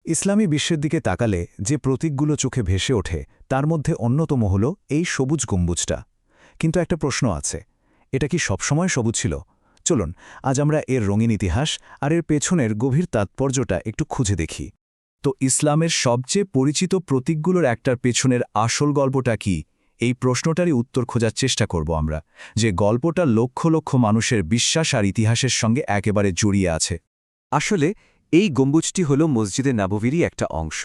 ইসলামী বিশ্বের দিকে তাকালে যে প্রতীকগুলো চোখে ভেসে ওঠে তার মধ্যে অন্যতম হল এই সবুজ গম্বুজটা। কিন্তু একটা প্রশ্ন আছে, এটা কি সবসময় সবুজ ছিল? চলুন আজ আমরা এর রঙিন ইতিহাস আর এর পেছনের গভীর তাৎপর্যটা একটু খুঁজে দেখি। তো ইসলামের সবচেয়ে পরিচিত প্রতীকগুলোর একটার পেছনের আসল গল্পটা কি, এই প্রশ্নটারই উত্তর খোঁজার চেষ্টা করব আমরা, যে গল্পটা লক্ষ লক্ষ মানুষের বিশ্বাস আর ইতিহাসের সঙ্গে একেবারে জড়িয়ে আছে। আসলে এই গম্বুজটি হল মসজিদে নাববীরই একটা অংশ।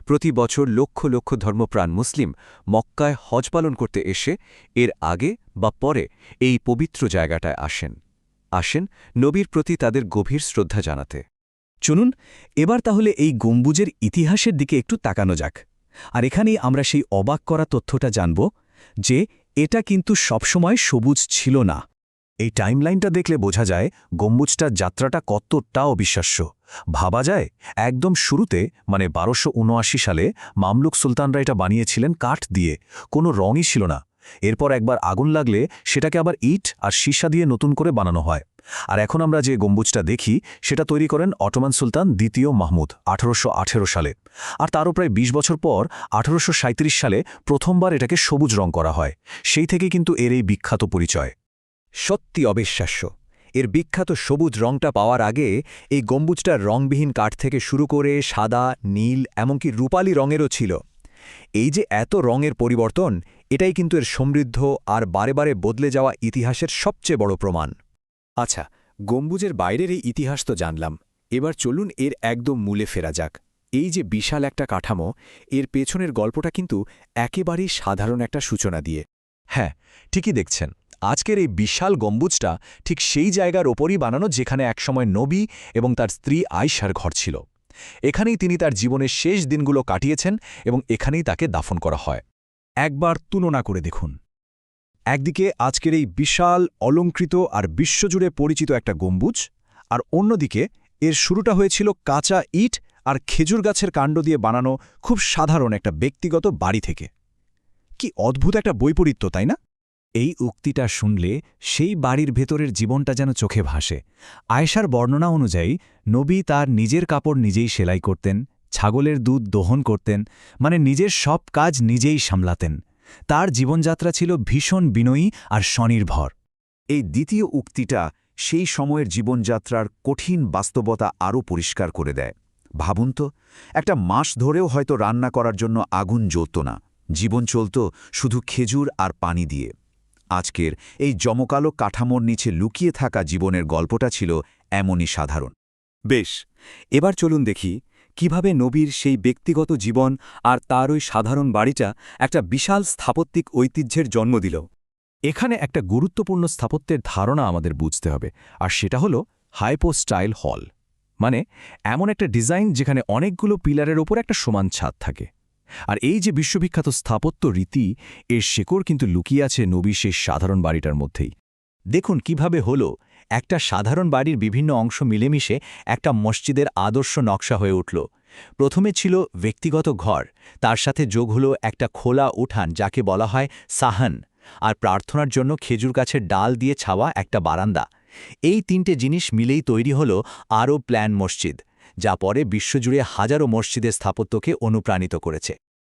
প্রতি বছর লক্ষ লক্ষ ধর্মপ্রাণ মুসলিম মক্কায় হজ পালন করতে এসে এর আগে বা পরে এই পবিত্র জায়গাটায় আসেন নবীর প্রতি তাদের গভীর শ্রদ্ধা জানাতে। চলুন এবার তাহলে এই গম্বুজের ইতিহাসের দিকে একটু তাকানো যাক। আর এখানেই আমরা সেই অবাক করা তথ্যটা জানব যে এটা কিন্তু সবসময় সবুজ ছিল না। এই টাইমলাইনটা দেখলে বোঝা যায় গম্বুজটার যাত্রাটা কতটা অবিশ্বাস্য। ভাবা যায় একদম শুরুতে মানে 1279 সালে মামলুক সুলতানরা এটা বানিয়েছিলেন কাঠ দিয়ে, কোনো রঙই ছিল না। এরপর একবার আগুন লাগলে সেটাকে আবার ইট আর সীসা দিয়ে নতুন করে বানানো হয়। আর এখন আমরা যে গম্বুজটা দেখি সেটা তৈরি করেন অটোমান সুলতান দ্বিতীয় মাহমুদ 1818 সালে। আর তারও প্রায় ২০ বছর পর 1837 সালে প্রথমবার এটাকে সবুজ রং করা হয়। সেই থেকে কিন্তু এর এই বিখ্যাত পরিচয়। সত্যি অবিশ্বাস্য। এর বিখ্যাত সবুজ রংটা পাওয়ার আগে এই গম্বুজটা রংবিহীন কাঠ থেকে শুরু করে সাদা, নীল এমনকি রূপালী রঙেরও ছিল। এই যে এত রঙের পরিবর্তন, এটাই কিন্তু এর সমৃদ্ধ আর বারে বারে বদলে যাওয়া ইতিহাসের সবচেয়ে বড় প্রমাণ। আচ্ছা, গম্বুজের বাইরের এই ইতিহাস তো জানলাম, এবার চলুন এর একদম মূলে ফেরা যাক। এই যে বিশাল একটা কাঠামো, এর পেছনের গল্পটা কিন্তু একেবারেই সাধারণ একটা সূচনা দিয়ে। হ্যাঁ, ঠিকই দেখছেন। আজকের এই বিশাল গম্বুজটা ঠিক সেই জায়গার ওপরই বানানো যেখানে একসময় নবী এবং তার স্ত্রী আয়েশার ঘর ছিল। এখানেই তিনি তার জীবনের শেষ দিনগুলো কাটিয়েছেন এবং এখানেই তাকে দাফন করা হয়। একবার তুলনা করে দেখুন, একদিকে আজকের এই বিশাল অলংকৃত আর বিশ্বজুড়ে পরিচিত একটা গম্বুজ, আর অন্যদিকে এর শুরুটা হয়েছিল কাঁচা ইট আর খেজুর গাছের কাণ্ড দিয়ে বানানো খুব সাধারণ একটা ব্যক্তিগত বাড়ি থেকে। কি অদ্ভুত একটা বৈপরীত্য, তাই না? এই উক্তিটা শুনলে সেই বাড়ির ভেতরের জীবনটা যেন চোখে ভাসে। আয়েশার বর্ণনা অনুযায়ী নবী তার নিজের কাপড় নিজেই সেলাই করতেন, ছাগলের দুধ দোহন করতেন, মানে নিজের সব কাজ নিজেই সামলাতেন। তার জীবনযাত্রা ছিল ভীষণ বিনয়ী আর স্বনির্ভর। এই দ্বিতীয় উক্তিটা সেই সময়ের জীবনযাত্রার কঠিন বাস্তবতা আরও পরিষ্কার করে দেয়। ভাবুন তো, একটা মাস ধরেও হয়তো রান্না করার জন্য আগুন জ্বলত না, জীবন চলত শুধু খেজুর আর পানি দিয়ে। আজকের এই জমকালো কাঠামোর নিচে লুকিয়ে থাকা জীবনের গল্পটা ছিল এমনই সাধারণ। বেশ, এবার চলুন দেখি কিভাবে নবীর সেই ব্যক্তিগত জীবন আর তার ওই সাধারণ বাড়িটা একটা বিশাল স্থাপত্যিক ঐতিহ্যের জন্ম দিল। এখানে একটা গুরুত্বপূর্ণ স্থাপত্যের ধারণা আমাদের বুঝতে হবে, আর সেটা হলো হাইপোস্টাইল হল। মানে এমন একটা ডিজাইন যেখানে অনেকগুলো পিলারের ওপর একটা সমান ছাদ থাকে। আর এই যে বিশ্ববিখ্যাত স্থাপত্য রীতি, এর শেকড় কিন্তু লুকিয়ে আছে নবীর সেই সাধারণ বাড়িটার মধ্যেই। দেখুন কিভাবে হলো একটা সাধারণ বাড়ির বিভিন্ন অংশ মিলেমিশে একটা মসজিদের আদর্শ নকশা হয়ে উঠল। প্রথমে ছিল ব্যক্তিগত ঘর, তার সাথে যোগ হলো একটা খোলা উঠান যাকে বলা হয় সাহান, আর প্রার্থনার জন্য খেজুর গাছের ডাল দিয়ে ছাওয়া একটা বারান্দা। এই তিনটে জিনিস মিলেই তৈরি হলো আরব প্ল্যান মসজিদ, যা পরে বিশ্বজুড়ে হাজারো মসজিদের স্থাপত্যকে অনুপ্রাণিত করেছে।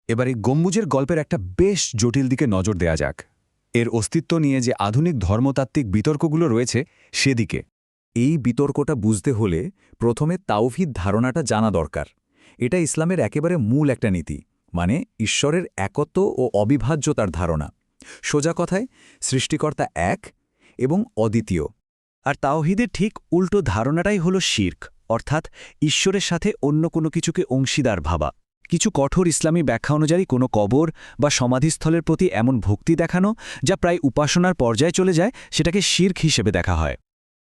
এবার এই গম্বুজের গল্পের একটা বেশ জটিল দিকে নজর দেয়া যাক। এর অস্তিত্ব নিয়ে যে আধুনিক ধর্মতাত্ত্বিক বিতর্কগুলো রয়েছে সেদিকে। এই বিতর্কটা বুঝতে হলে প্রথমে তাওহীদ ধারণাটা জানা দরকার। এটা ইসলামের একেবারে মূল একটা নীতি, মানে ঈশ্বরের একত্ব ও অবিভাজ্যতার ধারণা। সোজা কথায় সৃষ্টিকর্তা এক এবং অদ্বিতীয়। আর তাওহীদের ঠিক উল্টো ধারণাটাই হলো শিরক, অর্থাৎ ঈশ্বরের সাথে অন্য কোনো কিছুকে অংশীদার ভাবা। কিছু কঠোর ইসলামী ব্যাখ্যা অনুযায়ী কোনো কবর বা সমাধিস্থলের প্রতি এমন ভক্তি দেখানো যা প্রায় উপাসনার পর্যায়ে চলে যায়, সেটাকে শিরক হিসেবে দেখা হয়।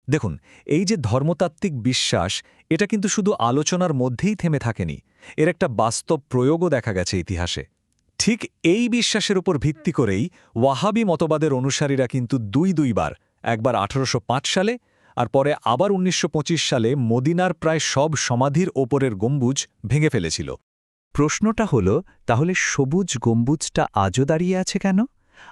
দেখুন, এই যে ধর্মতাত্ত্বিক বিশ্বাস, এটা কিন্তু শুধু আলোচনার মধ্যেই থেমে থাকেনি, এর একটা বাস্তব প্রয়োগও দেখা গেছে ইতিহাসে। ঠিক এই বিশ্বাসের উপর ভিত্তি করেই ওয়াহাবি মতবাদের অনুসারীরা কিন্তু দুইবার, একবার 1805 সালে আর পরে আবার 1925 সালে মদিনার প্রায় সব সমাধির ওপরের গম্বুজ ভেঙে ফেলেছিল। প্রশ্নটা হলো, তাহলে সবুজ গম্বুজটা আজও দাঁড়িয়ে আছে কেন?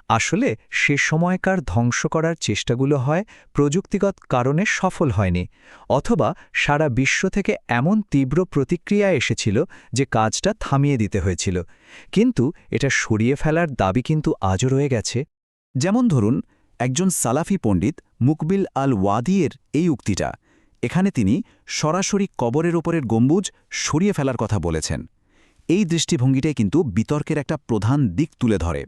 আসলে সে সময়কার ধ্বংস করার চেষ্টাগুলো হয় প্রযুক্তিগত কারণে সফল হয়নি, অথবা সারা বিশ্ব থেকে এমন তীব্র প্রতিক্রিয়া এসেছিল যে কাজটা থামিয়ে দিতে হয়েছিল। কিন্তু এটা সরিয়ে ফেলার দাবি কিন্তু আজও রয়ে গেছে। যেমন ধরুন, একজন সালাফি পণ্ডিত মুকবিল আল ওয়াদিয়ের এই উক্তিটা, এখানে তিনি সরাসরি কবরের ওপরের গম্বুজ সরিয়ে ফেলার কথা বলেছেন। এই দৃষ্টিভঙ্গিটাই কিন্তু বিতর্কের একটা প্রধান দিক তুলে ধরে।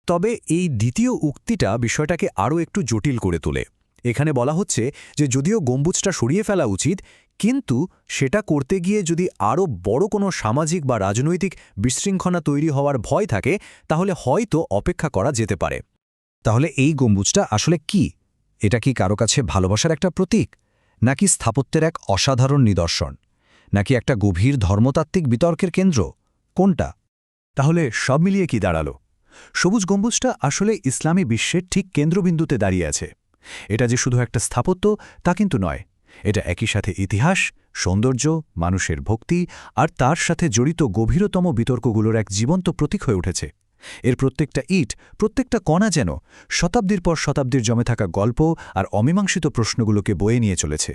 তবে এই দ্বিতীয় উক্তিটা বিষয়টাকে আরও একটু জটিল করে তোলে। এখানে বলা হচ্ছে যে যদিও গম্বুজটা সরিয়ে ফেলা উচিত, কিন্তু সেটা করতে গিয়ে যদি আরও বড় কোনো সামাজিক বা রাজনৈতিক বিশৃঙ্খলা তৈরি হওয়ার ভয় থাকে, তাহলে হয়তো অপেক্ষা করা যেতে পারে। তাহলে এই গম্বুজটা আসলে কি? এটা কি কারো কাছে ভালোবাসার একটা প্রতীক, নাকি স্থাপত্যের এক অসাধারণ নিদর্শন, নাকি একটা গভীর ধর্মতাত্ত্বিক বিতর্কের কেন্দ্র? কোনটা? তাহলে সব মিলিয়ে কি দাঁড়ালো? সবুজ গম্বুজটা আসলে ইসলামী বিশ্বের ঠিক কেন্দ্রবিন্দুতে দাঁড়িয়ে আছে। এটা যে শুধু একটা স্থাপত্য তা কিন্তু নয়, এটা একই সাথে ইতিহাস, সৌন্দর্য, মানুষের ভক্তি আর তার সাথে জড়িত গভীরতম বিতর্কগুলোর এক জীবন্ত প্রতীক হয়ে উঠেছে। এর প্রত্যেকটা ইট, প্রত্যেকটা কণা যেন শতাব্দীর পর শতাব্দীর জমে থাকা গল্প আর অমীমাংসিত প্রশ্নগুলোকে বয়ে নিয়ে চলেছে।